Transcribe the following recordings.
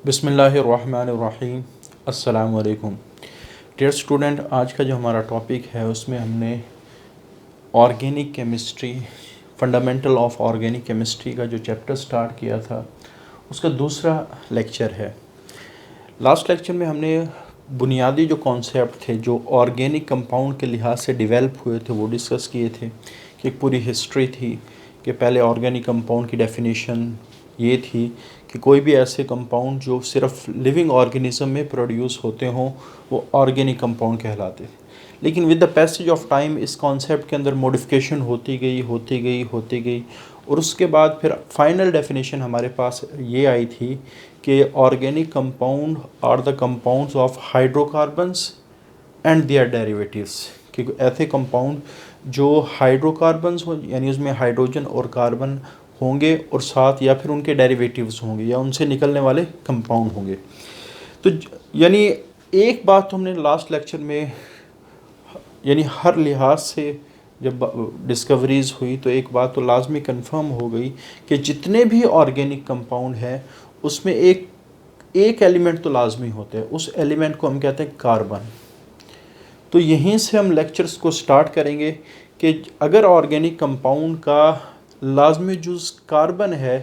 बिस्मिल्लाहिर्रहमानिर्रहीम। अस्सलाम वालेकुम। डियर स्टूडेंट, आज का जो हमारा टॉपिक है उसमें हमने organic chemistry, fundamental of organic chemistry का जो चैप्टर स्टार्ट किया था उसका दूसरा लेक्चर है। लास्ट लेक्चर में हमने बुनियादी जो कॉन्सेप्ट थे जो ऑर्गेनिक कंपाउंड के लिहाज से डेवलप हुए थे वो डिस्कस किए थे कि एक पूरी हिस्ट्री थी कि पहले ऑर्गेनिक कंपाउंड की डेफिनेशन ये थी कि कोई भी ऐसे कंपाउंड जो सिर्फ लिविंग ऑर्गेनिज्म में प्रोड्यूस होते हों वो ऑर्गेनिक कंपाउंड कहलाते थे। लेकिन with the passage of time इस कॉन्सेप्ट के अंदर मॉडिफिकेशन होती गई और उसके बाद फिर फाइनल डेफिनेशन हमारे पास ये आई थी कि organic compound are the compounds of hydrocarbons and their derivatives, कि ऐसे कंपाउंड जो हाइड्रोकार्बन्स हो यानी उसमें हाइड्रोजन और कार्बन होंगे और साथ या फिर उनके डेरिवेटिव्स होंगे या उनसे निकलने वाले कंपाउंड होंगे। तो यानी एक बात तो हमने लास्ट लेक्चर में यानी हर लिहाज से जब डिस्कवरीज़ हुई तो एक बात तो लाजमी कंफर्म हो गई कि जितने भी ऑर्गेनिक कंपाउंड हैं उसमें एक एलिमेंट तो लाजमी होता है, उस एलिमेंट को हम कहते हैं कार्बन। तो यहीं से हम लेक्चर्स को स्टार्ट करेंगे कि अगर ऑर्गेनिक कंपाउंड का लाजमी जुज़ कार्बन है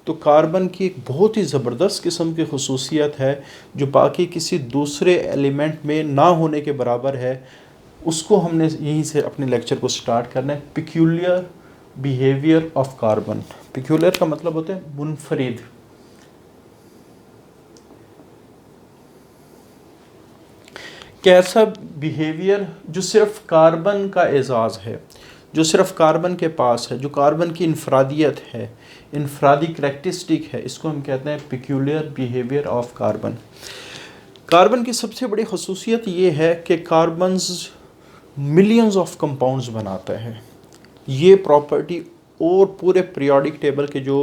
तो कार्बन की एक बहुत ही ज़बरदस्त किस्म की खसूसियत है जो बाकी किसी दूसरे एलिमेंट में ना होने के बराबर है। उसको हमने यहीं से अपने लेक्चर को स्टार्ट करना है, peculiar behaviour of carbon. Peculiar का मतलब होता है मुनफरिद। कैसा बिहेवियर जो सिर्फ कार्बन का एजाज़ है, जो सिर्फ कार्बन के पास है, जो कार्बन की इनफरादियत है, इनफरादी करैक्टरिस्टिक है, इसको हम कहते हैं peculiar behaviour of carbon. Carbon की सबसे बड़ी खसूसियत ये है कि कार्बन्स मिलियंस ऑफ कंपाउंड्स बनाता है। ये प्रॉपर्टी और पूरे पीरियोडिक टेबल के जो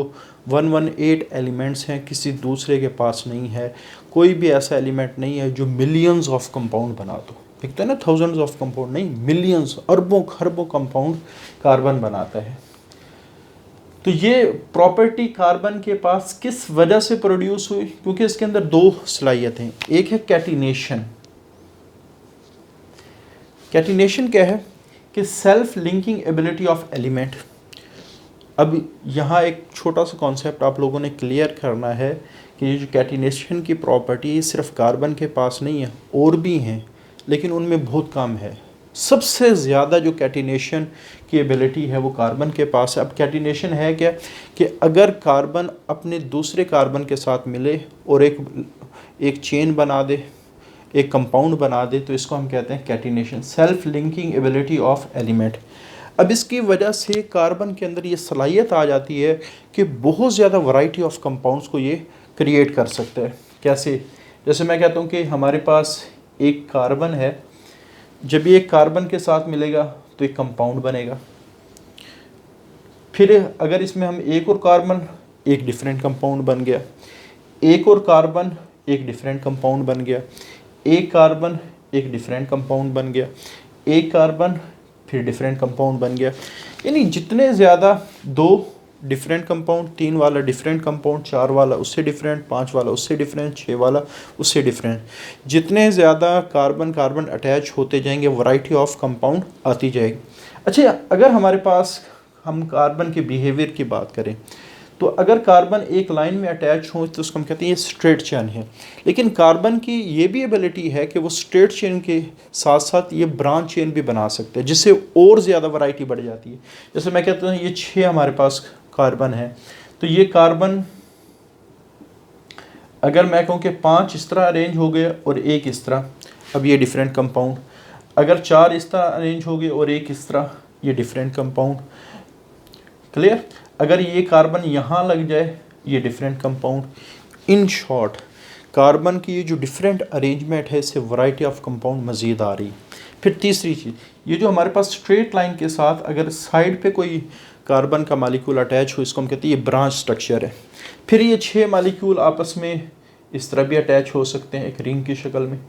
118 एलिमेंट्स हैं किसी दूसरे के पास नहीं है। कोई भी ऐसा एलिमेंट नहीं है जो मिलियंस ऑफ कंपाउंड बना दो। एक तो है ना थाउजेंड्स ऑफ कंपाउंड, नहीं, मिलियंस, अरबों खरबों कंपाउंड कार्बन बनाता है। तो ये प्रॉपर्टी कार्बन के पास किस वजह से प्रोड्यूस हुई? क्योंकि इसके अंदर दो सलाहियतें, एक है कैटिनेशन। कैटिनेशन क्या है कि self linking ability of element. अब यहाँ एक छोटा सा कॉन्सेप्ट आप लोगों ने क्लियर करना है कि ये जो कैटिनेशन की प्रॉपर्टी सिर्फ कार्बन के पास नहीं है, और भी हैं, लेकिन उनमें बहुत कम है। सबसे ज़्यादा जो कैटिनेशन की एबिलिटी है वो कार्बन के पास है। अब कैटिनेशन है क्या कि अगर कार्बन अपने दूसरे कार्बन के साथ मिले और एक चेन बना दे, एक कंपाउंड बना दे, तो इसको हम कहते हैं catenation, self linking ability of element. अब इसकी वजह से कार्बन के अंदर ये सलाहियत आ जाती है कि बहुत ज़्यादा वैरायटी ऑफ कंपाउंड्स को ये क्रिएट कर सकता है। कैसे? जैसे मैं कहता हूँ कि हमारे पास एक कार्बन है, जब ये एक कार्बन के साथ मिलेगा तो एक कंपाउंड बनेगा। फिर अगर इसमें हम एक और कार्बन, एक डिफरेंट कंपाउंड बन गया, एक और कार्बन, एक डिफरेंट कंपाउंड बन गया, एक कार्बन, एक डिफरेंट कंपाउंड बन गया, एक कार्बन, फिर डिफरेंट कंपाउंड बन गया। यानी जितने ज़्यादा, दो डिफरेंट कंपाउंड, तीन वाला डिफरेंट कंपाउंड, चार वाला उससे डिफरेंट, पाँच वाला उससे डिफरेंट, छः वाला उससे डिफरेंट, जितने ज़्यादा कार्बन कार्बन अटैच होते जाएंगे वैरायटी ऑफ कंपाउंड आती जाएगी। अच्छा, अगर हमारे पास हम कार्बन के बिहेवियर की बात करें तो अगर कार्बन एक लाइन में अटैच हो तो उसको हम कहते हैं ये स्ट्रेट चेन है। लेकिन कार्बन की ये भी एबिलिटी है कि वो स्ट्रेट चेन के साथ साथ ये ब्रांच चेन भी बना सकते हैं, जिससे और ज़्यादा वैरायटी बढ़ जाती है। जैसे मैं कहता हूँ ये 6 हमारे पास कार्बन है, तो ये कार्बन अगर मैं कहूँ कि 5 इस तरह अरेंज हो गए और एक इस तरह, अब ये डिफरेंट कंपाउंड। अगर 4 इस तरह अरेंज हो गए और एक इस तरह, ये डिफरेंट कंपाउंड। क्लियर? अगर ये कार्बन यहाँ लग जाए, ये different compound. In short, carbon की ये जो डिफरेंट अरेंजमेंट है इससे वैरायटी ऑफ कंपाउंड मज़ीद आ रही। फिर तीसरी चीज़, ये जो हमारे पास स्ट्रेट लाइन के साथ अगर साइड पे कोई कार्बन का मालिक्यूल अटैच हो, इसको हम कहते हैं ये ब्रांच स्ट्रक्चर है। फिर ये 6 मालिक्यूल आपस में इस तरह भी अटैच हो सकते हैं एक रिंग की शक्ल में।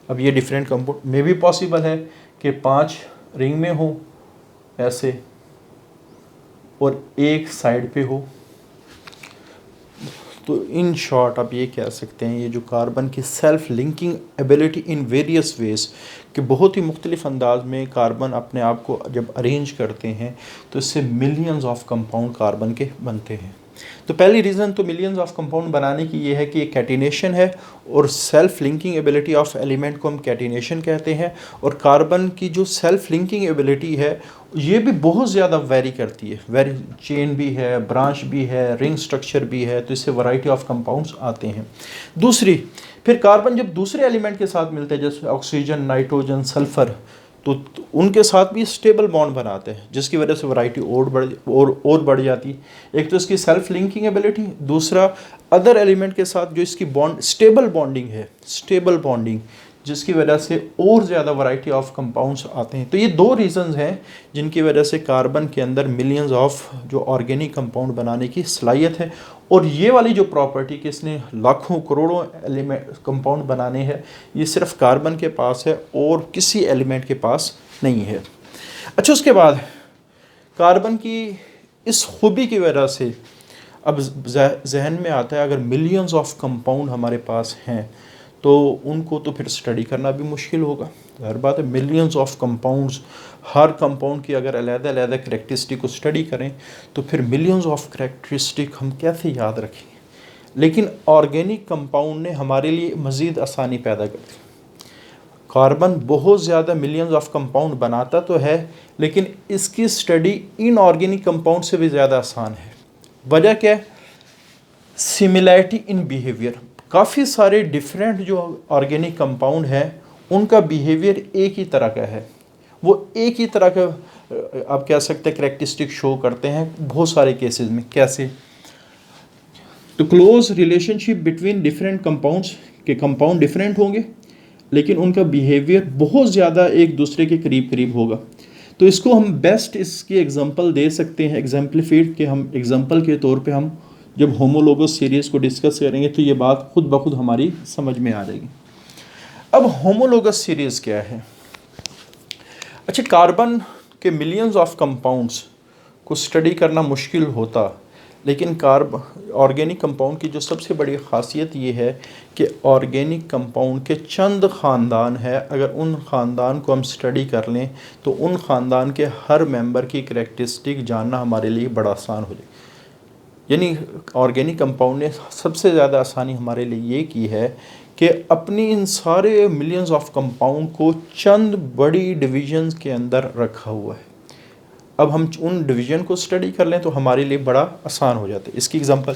अब ये डिफरेंट कंपाउंड में भी पॉसिबल है कि 5 रिंग में हो ऐसे, और एक साइड पे हो। तो इन शॉर्ट आप ये कह सकते हैं ये जो कार्बन की self linking ability in various ways, कि बहुत ही मुख्तलिफ अंदाज में कार्बन अपने आप को जब अरेंज करते हैं तो इससे मिलियंस ऑफ कंपाउंड कार्बन के बनते हैं। तो पहली रीज़न तो मिलियंस ऑफ कंपाउंड बनाने की ये है कि ये कैटिनेशन है, और self linking ability of element को हम कैटिनेशन कहते हैं। और कार्बन की जो सेल्फ लिंकिंग एबिलिटी है ये भी बहुत ज़्यादा वेरी करती है, वेरी चेन भी है, ब्रांच भी है, रिंग स्ट्रक्चर भी है, तो इससे वैरायटी ऑफ कंपाउंड्स आते हैं। दूसरी, फिर कार्बन जब दूसरे एलिमेंट के साथ मिलते हैं जैसे ऑक्सीजन, नाइट्रोजन, सल्फ़र, तो उनके साथ भी स्टेबल बॉन्ड बनाते हैं, जिसकी वजह से वैरायटी और बढ़ जाती है। एक तो इसकी सेल्फ लिंकिंग एबिलिटी, दूसरा अदर एलिमेंट के साथ जो इसकी बॉन्ड स्टेबल बॉन्डिंग है, स्टेबल बॉन्डिंग, जिसकी वजह से और ज़्यादा वैरायटी ऑफ कंपाउंड्स आते हैं। तो ये दो रीज़न्स हैं जिनकी वजह से कार्बन के अंदर मिलियंस ऑफ जो ऑर्गेनिक कंपाउंड बनाने की सलाहियत है। और ये वाली जो प्रॉपर्टी कि इसने लाखों करोड़ों एलिमेंट कंपाउंड बनाने हैं, ये सिर्फ कार्बन के पास है और किसी एलिमेंट के पास नहीं है। अच्छा, उसके बाद कार्बन की इस खूबी की वजह से अब जहन में आता है अगर मिलियंस ऑफ कंपाउंड हमारे पास हैं तो उनको तो फिर स्टडी करना भी मुश्किल होगा। हर बात है, millions of compounds, her compound की अगर अलग-अलग करैक्टरिस्टिक को स्टडी करें तो फिर मिलियंस ऑफ करैक्टरिस्टिक हम कैसे याद रखेंगे। लेकिन ऑर्गेनिक कंपाउंड ने हमारे लिए मज़ीद आसानी पैदा कर दी। कार्बन बहुत ज़्यादा मिलियंस ऑफ कंपाउंड बनाता तो है, लेकिन इसकी स्टडी इनऑर्गेनिक कंपाउंड से भी ज़्यादा आसान है। वजह क्या है? Similarity in behaviour. काफ़ी सारे डिफरेंट जो ऑर्गेनिक कंपाउंड हैं उनका बिहेवियर एक ही तरह का है, वो एक ही तरह का आप कह सकते हैं करैक्टरिस्टिक शो करते हैं बहुत सारे केसेस में। कैसे? तो close relationship between different compounds, के कंपाउंड डिफरेंट होंगे लेकिन उनका बिहेवियर बहुत ज़्यादा एक दूसरे के करीब करीब होगा। तो इसको हम बेस्ट इसकी एग्जांपल दे सकते हैं, एग्जाम्पलीफाइड के हम एग्जांपल के तौर पे हम जब होमोलोगस सीरीज़ को डिस्कस करेंगे तो ये बात खुद ब खुद हमारी समझ में आ जाएगी। अब होमोलोगस सीरीज़ क्या है? अच्छा, कार्बन के मिलियंस ऑफ कंपाउंड्स को स्टडी करना मुश्किल होता, लेकिन ऑर्गेनिक कंपाउंड की जो सबसे बड़ी ख़ासियत ये है कि ऑर्गेनिक कंपाउंड के चंद ख़ानदान है, अगर उन ख़ानदान को हम स्टडी कर लें तो उन ख़ानदान के हर मेंबर की करैक्टरिस्टिक जानना हमारे लिए बड़ा आसान हो जाए। यानी ऑर्गेनिक कंपाउंड ने सबसे ज़्यादा आसानी हमारे लिए ये की है कि अपनी इन सारे मिलियंस ऑफ कंपाउंड को चंद बड़ी डिवीजन्स के अंदर रखा हुआ है। अब हम उन डिवीज़न को स्टडी कर लें तो हमारे लिए बड़ा आसान हो जाता है। इसकी एग्जांपल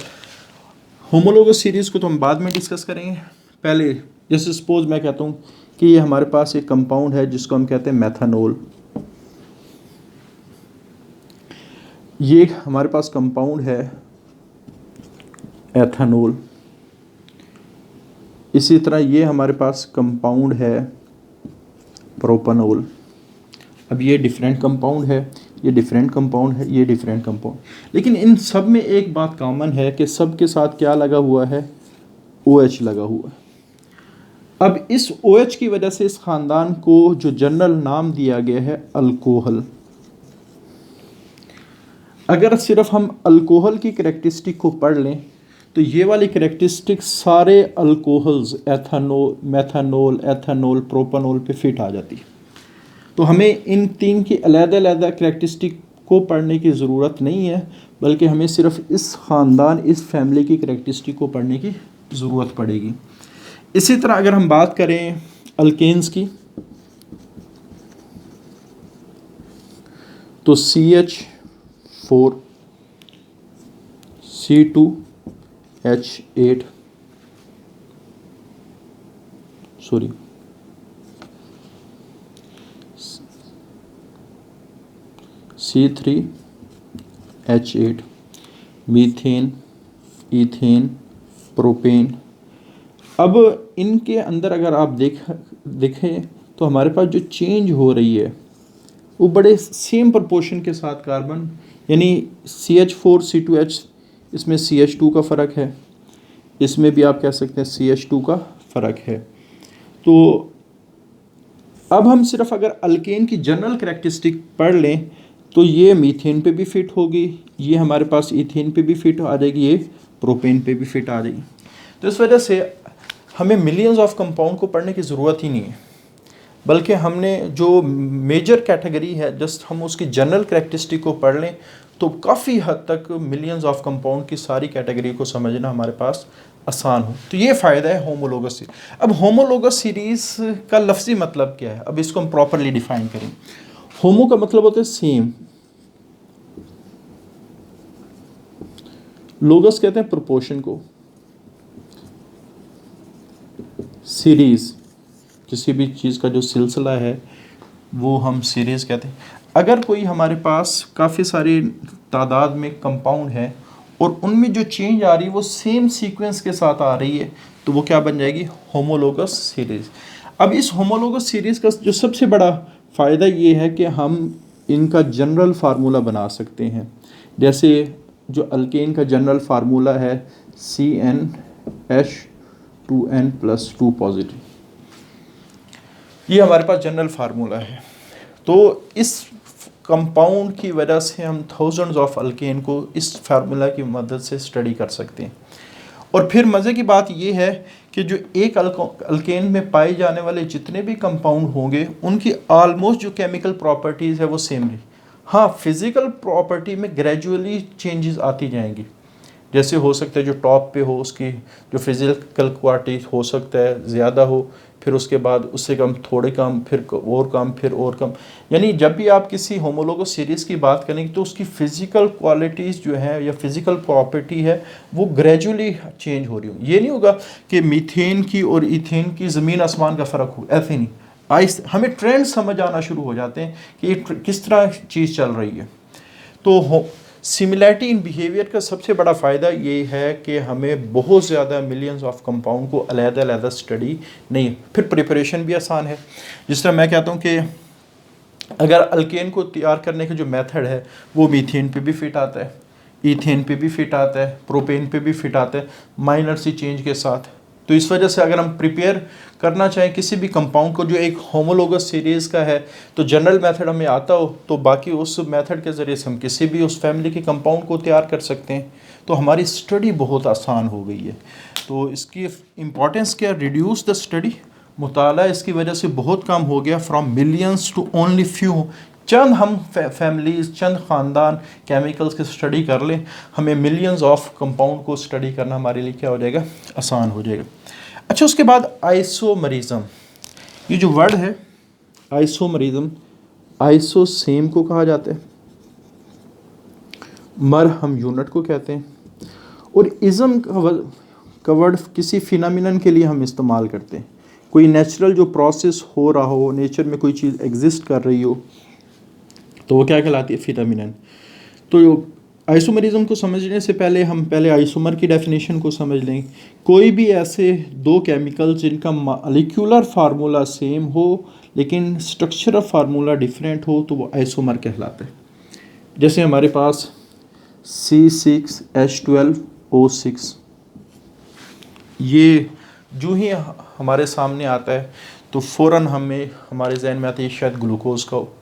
होमोलोगस सीरीज़ को तो हम बाद में डिस्कस करेंगे। पहले जैसे सपोज मैं कहता हूँ कि ये हमारे पास एक कंपाउंड है जिसको हम कहते हैं मेथनॉल। ये हमारे पास कंपाउंड है एथेनॉल। इसी तरह ये हमारे पास कंपाउंड है प्रोपेनॉल। अब ये डिफरेंट कंपाउंड है, ये डिफरेंट कंपाउंड है, ये डिफरेंट कंपाउंड, लेकिन इन सब में एक बात कॉमन है कि सब के साथ क्या लगा हुआ है? OH लगा हुआ है। अब इस OH की वजह से इस ख़ानदान को जो जनरल नाम दिया गया है अल्कोहल। अगर सिर्फ हम अल्कोहल की करैक्टरिस्टिक को पढ़ लें तो ये वाली करैक्टरिस्टिक सारे alcohols ethanol, methanol, ethanol, propanol पे फिट आ जाती है। तो हमें इन तीन की अलग-अलग करैक्टरिस्टिक को पढ़ने की ज़रूरत नहीं है, बल्कि हमें सिर्फ इस ख़ानदान, इस फैमिली की करैक्टरिस्टिक को पढ़ने की ज़रूरत पड़ेगी। इसी तरह अगर हम बात करें अल्केन्स की तो CH4 C2H8 sorry C3H8, methane, ethane, propane. अब इनके अंदर अगर आप देखें तो हमारे पास जो चेंज हो रही है वो बड़े सेम प्रोपोर्शन के साथ कार्बन, यानी CH4 C2H, इसमें CH2 का फ़र्क है, इसमें भी आप कह सकते हैं CH2 का फ़र्क है। तो अब हम सिर्फ अगर अल्केन की जनरल करैक्टरिस्टिक पढ़ लें तो ये मीथेन पे भी फिट होगी, ये हमारे पास इथेन पे भी फिट आ जाएगी, ये प्रोपेन पे भी फिट आ जाएगी। तो इस वजह से हमें मिलियंस ऑफ कंपाउंड को पढ़ने की ज़रूरत ही नहीं है, बल्कि हमने जो मेजर कैटेगरी है जस्ट हम उसकी जनरल कैरेक्टरिस्टिक को पढ़ लें तो काफ़ी हद तक मिलियंस ऑफ कंपाउंड की सारी कैटेगरी को समझना हमारे पास आसान हो। तो ये फ़ायदा है होमोलोगस सीरीज। अब होमोलोगस सीरीज़ का लफ्ज़ी मतलब क्या है, अब इसको हम प्रॉपरली डिफाइन करें। होमो का मतलब होता है सेम, लोगस कहते हैं प्रोपोर्शन को, सीरीज़ किसी भी चीज़ का जो सिलसिला है वो हम सीरीज़ कहते हैं। अगर कोई हमारे पास काफ़ी सारी तादाद में कंपाउंड है और उनमें जो चेंज आ रही है वो सेम सीक्वेंस के साथ आ रही है तो वो क्या बन जाएगी, होमोलोगस सीरीज़। अब इस होमोलोगस सीरीज़ का जो सबसे बड़ा फ़ायदा ये है कि हम इनका जनरल फार्मूला बना सकते हैं। जैसे जो अल्केन का जनरल फार्मूला है CnH2n+2 पॉजिटिव, ये हमारे पास जनरल फार्मूला है। तो इस कंपाउंड की वजह से हम थाउजेंड्स ऑफ अल्केन को इस फार्मूला की मदद से स्टडी कर सकते हैं। और फिर मज़े की बात ये है कि जो एक अल्केन में पाए जाने वाले जितने भी कंपाउंड होंगे उनकी ऑलमोस्ट जो केमिकल प्रॉपर्टीज़ है वो सेम रही। हाँ, फिज़िकल प्रॉपर्टी में ग्रेजुअली चेंजेस आती जाएंगी। जैसे हो सकता है जो टॉप पे हो उसकी जो फिजिकल क्वालिटी हो सकता है ज़्यादा हो, फिर उसके बाद उससे कम, थोड़े कम, फिर और कम, फिर और कम। यानी जब भी आप किसी होमोलोगस सीरीज़ की बात करेंगे तो उसकी फ़िज़िकल क्वालिटीज़ जो है या फिज़िकल प्रॉपर्टी है वो ग्रेजुअली चेंज हो रही हो। ये नहीं होगा कि मीथेन की और इथेन की ज़मीन आसमान का फ़र्क हो, ऐसे नहीं। हमें ट्रेंड समझ आना शुरू हो जाते हैं कि ये किस तरह चीज़ चल रही है। तो सिमिलैरिटी इन बिहेवियर का सबसे बड़ा फ़ायदा ये है कि हमें बहुत ज़्यादा मिलियंस ऑफ कंपाउंड को अलग-अलग स्टडी नहीं, फिर प्रिपरेशन भी आसान है। जिस तरह मैं कहता हूँ कि अगर अल्केन को तैयार करने का जो मेथड है वो मीथेन पे भी फिट आता है, ईथेन पे भी फिट आता है, प्रोपेन पे भी फिट आता है, माइनर सी चेंज के साथ। तो इस वजह से अगर हम प्रिपेयर करना चाहें किसी भी कंपाउंड को जो एक होमोलोगस सीरीज़ का है तो जनरल मेथड हमें आता हो तो बाकी उस मेथड के ज़रिए से हम किसी भी उस फैमिली के कंपाउंड को तैयार कर सकते हैं। तो हमारी स्टडी बहुत आसान हो गई है। तो इसकी इम्पॉर्टेंस क्या, रिड्यूस द स्टडी, मुताला इसकी वजह से बहुत कम हो गया, from millions to only few. चंद हम फैमिलीज़, चंद ख़ानदान केमिकल्स की स्टडी कर लें, हमें मिलियंस ऑफ कंपाउंड को स्टडी करना हमारे लिए क्या हो जाएगा, आसान हो जाएगा। अच्छा, उसके बाद आइसोमरिज्म, ये जो वर्ड है आइसोमरिज्म, आइसो सेम को कहा जाता है, मर हम यूनिट को कहते हैं, और इज़म का वर्ड किसी फिनोमिनन के लिए हम इस्तेमाल करते हैं। कोई नेचुरल जो प्रोसेस हो रहा हो, नेचर में कोई चीज़ एग्जिस्ट कर रही हो तो वो क्या कहलाती है, फिनोमिनन। तो आइसोमरिज्म को समझने से पहले हम पहले आइसोमर की डेफिनेशन को समझ लें। कोई भी ऐसे दो केमिकल जिनका मॉलिक्यूलर फार्मूला सेम हो लेकिन स्ट्रक्चरल फार्मूला डिफरेंट हो तो वो आइसोमर कहलाता है। जैसे हमारे पास C6H12O6, ये जो ही हमारे सामने आता है तो फ़ौरन हमें हमारे जहन में आता है शायद ग्लूकोज़ का हो।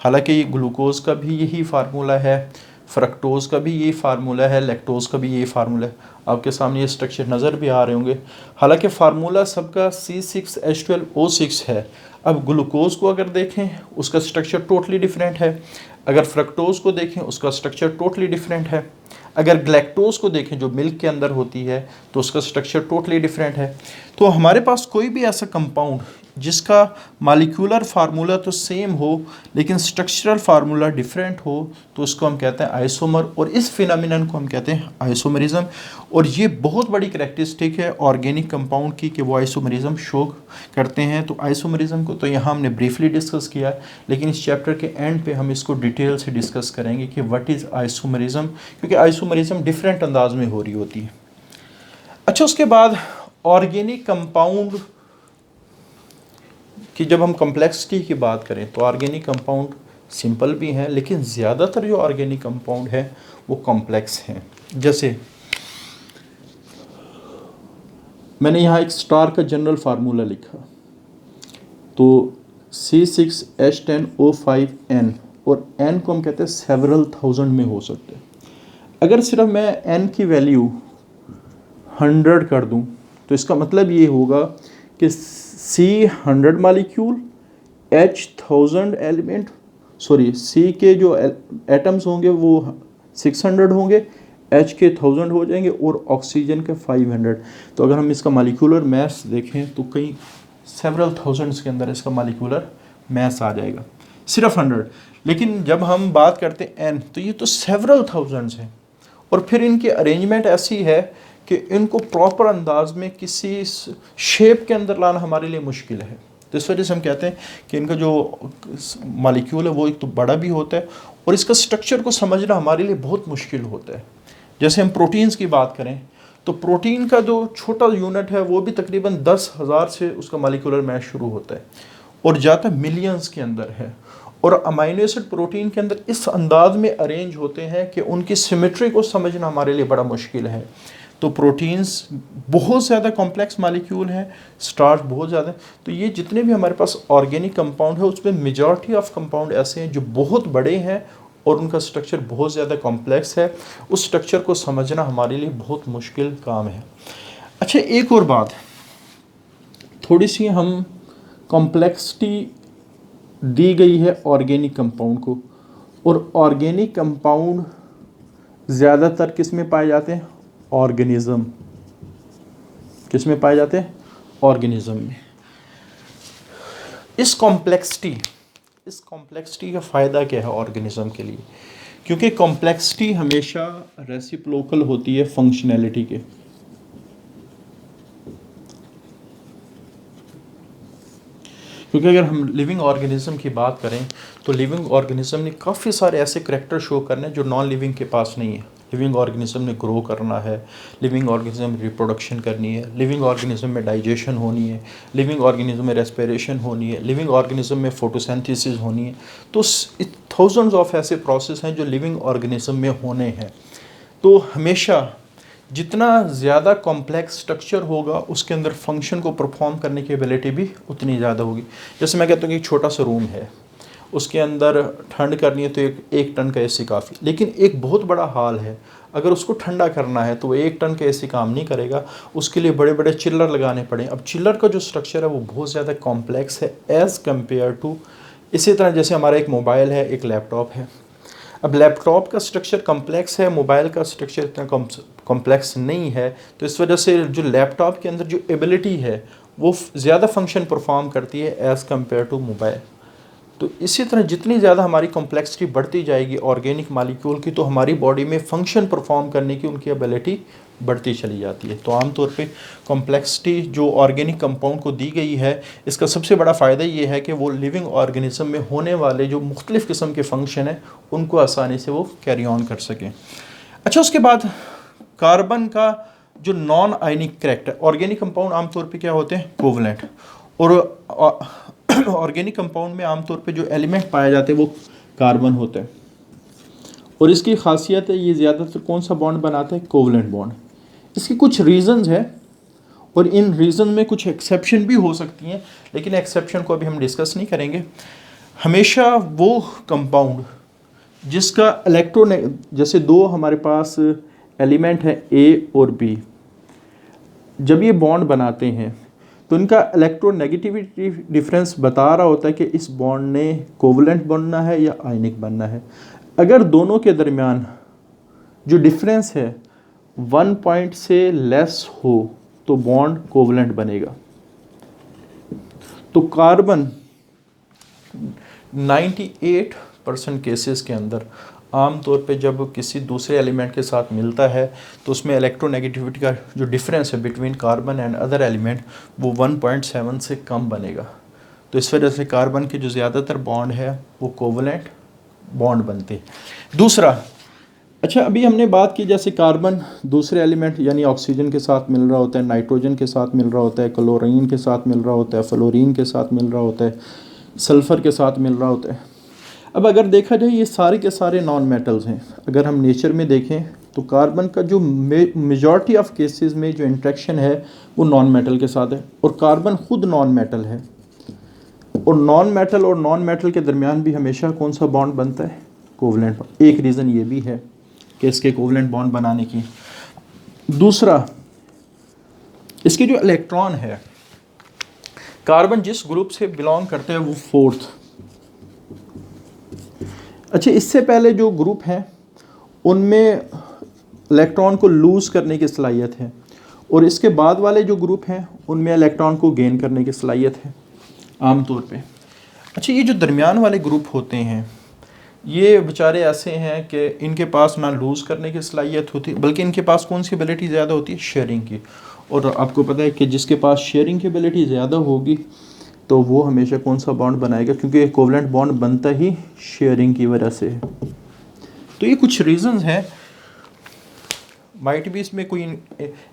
हालांकि ये ग्लूकोज़ का भी यही फार्मूला है, फ्रक्टोज़ का भी यही फार्मूला है, लैक्टोज़ का भी यही फार्मूला है। आपके सामने ये स्ट्रक्चर नज़र भी आ रहे होंगे। हालांकि फार्मूला सबका C6H12O6 है। अब ग्लूकोज़ को अगर देखें उसका स्ट्रक्चर टोटली डिफरेंट है, अगर फ्रक्टोज़ को देखें उसका स्ट्रक्चर टोटली डिफरेंट है, अगर ग्लैक्टोज़ को देखें जो मिल्क के अंदर होती है तो उसका स्ट्रक्चर टोटली डिफरेंट है। तो हमारे पास कोई भी ऐसा कंपाउंड जिसका मॉलिक्यूलर फार्मूला तो सेम हो लेकिन स्ट्रक्चरल फार्मूला डिफरेंट हो तो उसको हम कहते हैं आइसोमर, और इस फिनोमिनन को हम कहते हैं आइसोमरिज्म। और ये बहुत बड़ी करैक्टरिस्टिक है ऑर्गेनिक कंपाउंड की कि वो आइसोमरिज्म शो करते हैं। तो आइसोमरिज्म को तो यहाँ हमने ब्रीफली डिस्कस किया, लेकिन इस चैप्टर के एंड पे हम इसको डिटेल से डिस्कस करेंगे कि व्हाट इज़ आइसोमरिज्म, क्योंकि आइसोमरिज्म डिफरेंट अंदाज में हो रही होती है। अच्छा, उसके बाद ऑर्गेनिक कंपाउंड कि जब हम कम्प्लेक्सिटी की बात करें तो ऑर्गेनिक कंपाउंड सिंपल भी हैं लेकिन ज़्यादातर जो ऑर्गेनिक कंपाउंड है वो कॉम्प्लेक्स हैं। जैसे मैंने यहाँ एक स्टार का जनरल फार्मूला लिखा, तो C6H10O5N और n को हम कहते हैं सेवरल थाउजेंड में हो सकते हैं। अगर सिर्फ मैं n की वैल्यू 100 कर दूं तो इसका मतलब ये होगा कि C 100 molecule, H 1000 element, sorry C के जो एटम्स होंगे वो 600 होंगे, H के 1000 हो जाएंगे और ऑक्सीजन के 500। तो अगर हम इसका मालिक्यूलर मैस देखें तो कई सेवरल थाउजेंड्स के अंदर इसका मालिक्यूलर मैस आ जाएगा, सिर्फ 100। लेकिन जब हम बात करते हैं n तो ये तो सेवरल थाउजेंड्स हैं, और फिर इनकी अरेंजमेंट ऐसी है कि इनको प्रॉपर अंदाज में किसी शेप के अंदर लाना हमारे लिए मुश्किल है। तो इस वजह से हम कहते हैं कि इनका जो मालिक्यूल है वो एक तो बड़ा भी होता है और इसका स्ट्रक्चर को समझना हमारे लिए बहुत मुश्किल होता है। जैसे हम प्रोटीन्स की बात करें तो प्रोटीन का जो छोटा यूनिट है वो भी तकरीबन 10,000 से उसका मालिक्यूलर मैस शुरू होता है और जाता मिलियंस के अंदर है। और अमाइनो एसिड प्रोटीन के अंदर इस अंदाज में अरेंज होते हैं कि उनकी सिमेट्री को समझना हमारे लिए बड़ा मुश्किल है। तो प्रोटीन्स बहुत ज़्यादा कॉम्प्लेक्स मालिक्यूल हैं, स्टार्च बहुत ज़्यादा। तो ये जितने भी हमारे पास ऑर्गेनिक कंपाउंड है उसमें मेजॉरिटी ऑफ कंपाउंड ऐसे हैं जो बहुत बड़े हैं और उनका स्ट्रक्चर बहुत ज़्यादा कॉम्प्लेक्स है। उस स्ट्रक्चर को समझना हमारे लिए बहुत मुश्किल काम है। अच्छा, एक और बात, थोड़ी सी हम कॉम्प्लेक्सिटी दी गई है ऑर्गेनिक कंपाउंड को, और ऑर्गेनिक कंपाउंड ज़्यादातर किस में पाए जाते हैं? ऑर्गेनिज्म। किस में पाए जाते हैं? ऑर्गेनिज्म में। इस कॉम्प्लेक्सिटी का फ़ायदा क्या है ऑर्गेनिज्म के लिए? क्योंकि कॉम्प्लेक्सिटी हमेशा रेसिप्रोकल होती है फंक्शनैलिटी के। क्योंकि अगर हम लिविंग ऑर्गेनिज्म की बात करें तो लिविंग ऑर्गेनिज्म ने काफ़ी सारे ऐसे करैक्टर शो करने जो नॉन लिविंग के पास नहीं है। लिविंग ऑर्गेनिज्म ने ग्रो करना है, लिविंग ऑर्गेनिज्म रिप्रोडक्शन करनी है, लिविंग ऑर्गेनिज्म में डाइजेशन होनी है, लिविंग ऑर्गेनिज्म में रेस्पिरेशन होनी है, लिविंग ऑर्गेनिज्म में फोटोसिंथेसिस होनी है। तो थाउजेंड्स ऑफ ऐसे प्रोसेस हैं जो लिविंग ऑर्गेनिज्म में होने हैं। तो हमेशा जितना ज़्यादा कॉम्प्लेक्स स्ट्रक्चर होगा उसके अंदर फंक्शन को परफॉर्म करने की एबिलिटी भी उतनी ज़्यादा होगी। जैसे मैं कहता हूँ कि एक छोटा सा रूम है, उसके अंदर ठंड करनी है तो एक टन का एसी काफ़ी, लेकिन एक बहुत बड़ा हॉल है, अगर उसको ठंडा करना है तो वो 1 टन का एसी काम नहीं करेगा, उसके लिए बड़े बड़े चिल्लर लगाने पड़े। अब चिल्लर का जो स्ट्रक्चर है वो बहुत ज़्यादा कॉम्प्लेक्स है एज़ कम्पेयर टू, इसी तरह जैसे हमारा एक मोबाइल है, एक लैपटॉप है। अब लैपटॉप का स्ट्रक्चर कॉम्प्लेक्स है, मोबाइल का स्ट्रक्चर इतना कॉम्प्लेक्स नहीं है, तो इस वजह से जो लैपटॉप के अंदर जो एबिलिटी है वो ज़्यादा फंक्शन परफॉर्म करती है एज़ कम्पेयर टू मोबाइल। तो इसी तरह जितनी ज़्यादा हमारी कॉम्प्लेक्सिटी बढ़ती जाएगी ऑर्गेनिक मालिक्यूल की, तो हमारी बॉडी में फंक्शन परफॉर्म करने की उनकी एबिलिटी बढ़ती चली जाती है। तो आमतौर पे कॉम्प्लेक्सिटी जो ऑर्गेनिक कंपाउंड को दी गई है, इसका सबसे बड़ा फ़ायदा ये है कि वो लिविंग ऑर्गेनिज्म में होने वाले जो मुख्तलिफ़ किस्म के फंक्शन हैं उनको आसानी से वो कैरी ऑन कर सकें। अच्छा, उसके बाद कार्बन का जो non ionic character, organic compound आमतौर पे क्या होते हैं? कोवलेंट। और ऑर्गेनिक कंपाउंड में आमतौर पे जो एलिमेंट पाए जाते हैं वो कार्बन होता है, और इसकी खासियत है ये ज़्यादातर कौन सा बॉन्ड बनाता है? Covalent bond. इसकी कुछ रीज़न्स हैं और इन रीज़न में कुछ एक्सेप्शन भी हो सकती हैं, लेकिन एक्सेप्शन को अभी हम डिस्कस नहीं करेंगे। हमेशा वो कंपाउंड जिसका इलेक्ट्रॉन, जैसे दो हमारे पास एलिमेंट है ए और बी, जब ये बॉन्ड बनाते हैं तो इनका इलेक्ट्रोनेगेटिविटी डिफरेंस बता रहा होता है कि इस बॉन्ड ने कोवलेंट बनना है या आयनिक बनना है। अगर दोनों के दरमियान जो डिफरेंस है 1 पॉइंट से लेस हो तो बॉन्ड कोवलेंट बनेगा। तो कार्बन 98% केसेस के अंदर आमतौर पे जब किसी दूसरे एलिमेंट के साथ मिलता है तो उसमें इलेक्ट्रोनेगेटिविटी का जो डिफरेंस है between carbon and other element वो 1.7 से कम बनेगा। तो इस वजह से कार्बन के जो ज़्यादातर बॉन्ड है वो कोवलेंट बॉन्ड बनते हैं। दूसरा, अच्छा अभी हमने बात की जैसे कार्बन दूसरे एलिमेंट यानी ऑक्सीजन के साथ मिल रहा होता है, नाइट्रोजन के साथ मिल रहा होता है, क्लोरीन के साथ मिल रहा होता है, फ्लोरीन के साथ मिल रहा होता है, सल्फ़र के साथ मिल रहा होता है। अब अगर देखा जाए ये सारे के सारे नॉन मेटल्स हैं। अगर हम नेचर में देखें तो कार्बन का जो मेजॉरिटी ऑफ केसेस में जो इंट्रैक्शन है वो नॉन मेटल के साथ है, और कार्बन खुद नॉन मेटल है। और नॉन मेटल के दरमियान भी हमेशा कौन सा बॉन्ड बनता है? Covalent bond. एक रीज़न ये भी है कि इसके कोवलेंट बॉन्ड बनाने की। दूसरा, इसके जो इलेक्ट्रॉन है, कार्बन जिस ग्रुप से बिलोंग करते हैं वो 4th। अच्छा, इससे पहले जो ग्रुप हैं उनमें इलेक्ट्रॉन को लूज़ करने की सलाहियत है, और इसके बाद वाले जो ग्रुप हैं उनमें इलेक्ट्रॉन को गेन करने की सलाहियत है आम तौर पे। अच्छा, ये जो दरमियान वाले ग्रुप होते हैं ये बेचारे ऐसे हैं कि इनके पास ना लूज़ करने की सलाहियत होती, बल्कि इनके पास कौन सी एबिलिटी ज़्यादा होती है? शेयरिंग की। और आपको पता है कि जिसके पास शेयरिंग की एबिलिटी ज़्यादा होगी तो वो हमेशा कौन सा बॉन्ड बनाएगा, क्योंकि कोवलेंट बॉन्ड बनता ही शेयरिंग की वजह से है। तो ये कुछ रीज़न्स हैं, माइट भी इसमें कोई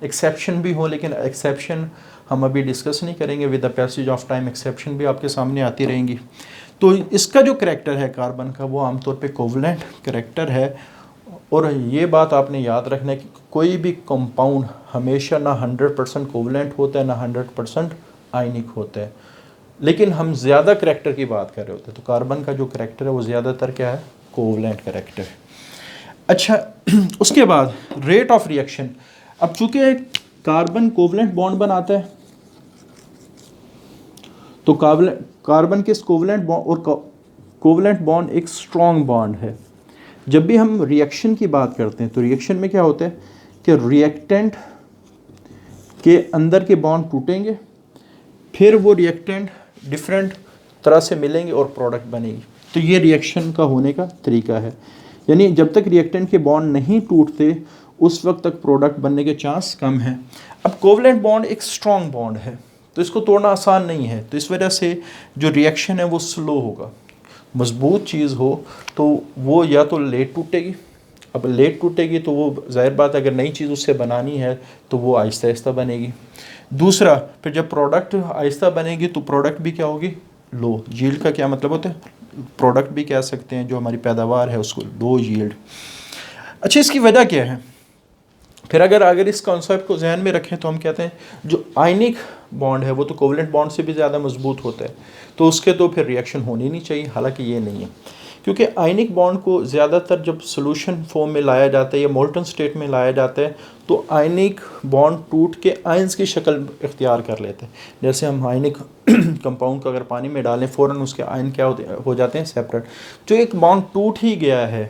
एक्सेप्शन भी हो, लेकिन एक्सेप्शन हम अभी डिस्कस नहीं करेंगे। With the passage of time exception भी आपके सामने आती रहेंगी। तो इसका जो करैक्टर है कार्बन का वो आमतौर पे कोवलेंट करैक्टर है। और ये बात आपने याद रखना है कि कोई भी कंपाउंड हमेशा ना 100% कोवलेंट होता है ना 100% आयनिक होता है, लेकिन हम ज़्यादा करैक्टर की बात कर रहे होते हैं। तो कार्बन का जो करैक्टर है वो ज़्यादातर क्या है? कोवलेंट करैक्टर है। अच्छा, उसके बाद रेट ऑफ रिएक्शन। अब चूंकि कार्बन कोवलेंट बॉन्ड बनाता है तो कार्बन के कोवलेंट बॉन्ड और कोवलेंट बॉन्ड एक स्ट्रॉन्ग बॉन्ड है। जब भी हम रिएक्शन की बात करते हैं तो रिएक्शन में क्या होता है कि रिएक्टेंट के अंदर के बॉन्ड टूटेंगे, फिर वो रिएक्टेंट डिफरेंट तरह से मिलेंगे और प्रोडक्ट बनेगी। तो ये रिएक्शन का होने का तरीका है। यानी जब तक रिएक्टेंट के बॉन्ड नहीं टूटते उस वक्त तक प्रोडक्ट बनने के चांस कम हैं। अब कोवलेंट बॉन्ड एक स्ट्रॉन्ग बॉन्ड है तो इसको तोड़ना आसान नहीं है, तो इस वजह से जो रिएक्शन है वो स्लो होगा। मजबूत चीज़ हो तो वो या तो लेट टूटेगी, अब लेट टूटेगी तो वो जाहिर बात है अगर नई चीज़ उससे बनानी है तो वो आहिस्ता आहिस्ता बनेगी। दूसरा, फिर जब प्रोडक्ट आहिस्ता बनेगी तो प्रोडक्ट भी क्या होगी? लो। यील्ड का क्या मतलब होता है? प्रोडक्ट भी कह सकते हैं जो हमारी पैदावार है उसको लो यील्ड। अच्छा, इसकी वजह क्या है? फिर अगर इस कॉन्सेप्ट को जहन में रखें तो हम कहते हैं जो आयनिक बॉन्ड है वो तो कोवलेंट बॉन्ड से भी ज़्यादा मजबूत होता है, तो उसके तो फिर रिएक्शन होनी नहीं चाहिए। हालांकि ये नहीं है, क्योंकि आयनिक बॉन्ड को ज़्यादातर जब सोल्यूशन फॉर्म में लाया जाता है या मोल्टन स्टेट में लाया जाता है तो आयनिक बॉन्ड टूट के आयंस की शक्ल इख्तियार कर लेते हैं। जैसे हम आयनिक कंपाउंड को अगर पानी में डालें फ़ौरन उसके आयन क्या हो जाते हैं? सेपरेट। जो एक बॉन्ड टूट ही गया है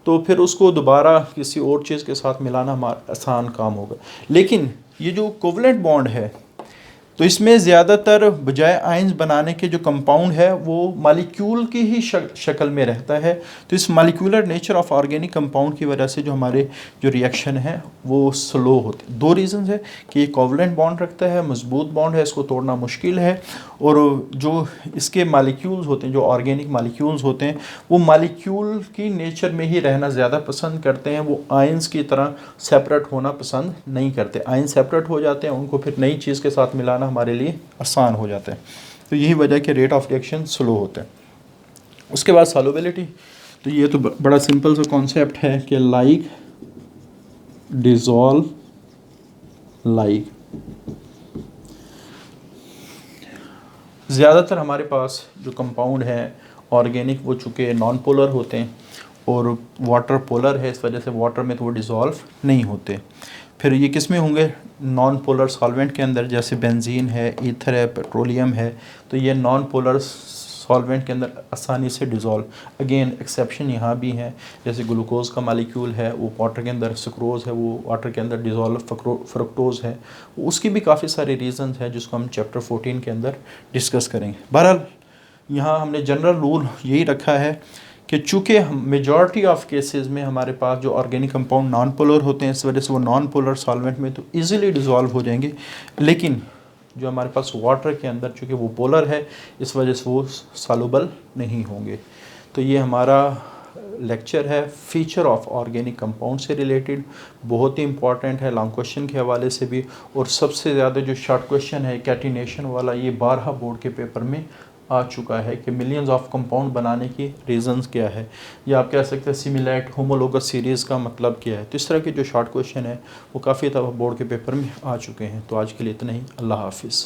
तो फिर उसको दोबारा किसी और चीज़ के साथ मिलाना हमारा आसान काम होगा। लेकिन ये जो कोवलेंट बॉन्ड है तो इसमें ज़्यादातर बजाय आयंस बनाने के जो कंपाउंड है वो मालिक्यूल की ही शक्ल में रहता है। तो इस molecular nature of organic compound की वजह से जो हमारे जो रिएक्शन है वो स्लो होते हैं। 2 रीज़न है कि ये कोवलेंट बॉन्ड रखता है, मजबूत बॉन्ड है, इसको तोड़ना मुश्किल है, और जो इसके मालिक्यूल्स होते हैं, जो ऑर्गेनिक मालिक्यूल्स होते हैं, वो मालिक्यूल की नेचर में ही रहना ज़्यादा पसंद करते हैं। वो आयंस की तरह सेपरेट होना पसंद नहीं करते। आयन सेपरेट हो जाते हैं, उनको फिर नई चीज़ के साथ मिलाना हमारे लिए आसान हो जाता है। तो यही वजह कि रेट ऑफ रिएक्शन स्लो होता है। उसके बाद सॉल्युबिलिटी। तो ये तो बड़ा सिंपल सा कॉन्सेप्ट है कि लाइक डिसॉल्व लाइक। ज़्यादातर हमारे पास जो कंपाउंड है ऑर्गेनिक वो चूँकि नॉन पोलर होते हैं और वाटर पोलर है, इस वजह से वाटर में तो वो डिसॉल्व नहीं होते। फिर ये किस में होंगे? नॉन पोलर सॉल्वेंट के अंदर, जैसे बेंजीन है, ईथर है, पेट्रोलियम है। तो ये नॉन पोलर सॉल्वेंट के अंदर आसानी से डिज़ोल्व। अगेन एक्सेप्शन यहाँ भी है, जैसे ग्लूकोज का मालिक्यूल है वो वाटर के अंदर, सुक्रोज है वो वाटर के अंदर डिज़ोल्व, फ्रक्टोज है, उसकी भी काफ़ी सारे रीज़न्स हैं जिसको हम चैप्टर 14 के अंदर डिस्कस करेंगे। बहरहाल यहाँ हमने जनरल रूल यही रखा है कि चूँकि मेजॉरिटी ऑफ केसेस में हमारे पास जो ऑर्गेनिक कंपाउंड नॉन पोलर होते हैं, इस वजह से वो नॉन पोलर सॉल्वेंट में तो इजीली डिज़ोल्व हो जाएंगे, लेकिन जो हमारे पास वाटर के अंदर चूँकि वो पोलर है इस वजह से वो सॉल्युबल नहीं होंगे। तो ये हमारा लेक्चर है फीचर ऑफ ऑर्गेनिक कंपाउंड से रिलेटेड, बहुत ही इंपॉर्टेंट है लॉन्ग क्वेश्चन के हवाले से भी, और सबसे ज़्यादा जो शॉर्ट क्वेश्चन है कैटिनेशन वाला, ये 12 बोर्ड के पेपर में आ चुका है कि मिलियंस ऑफ कंपाउंड बनाने की रीजंस क्या है, या आप कह सकते हैं सिमिलैट होमोलोगस सीरीज़ का मतलब क्या है। तो इस तरह के जो शॉर्ट क्वेश्चन है वो काफ़ी दफ़ा बोर्ड के पेपर में आ चुके हैं। तो आज के लिए इतना ही। अल्लाह हाफिज़।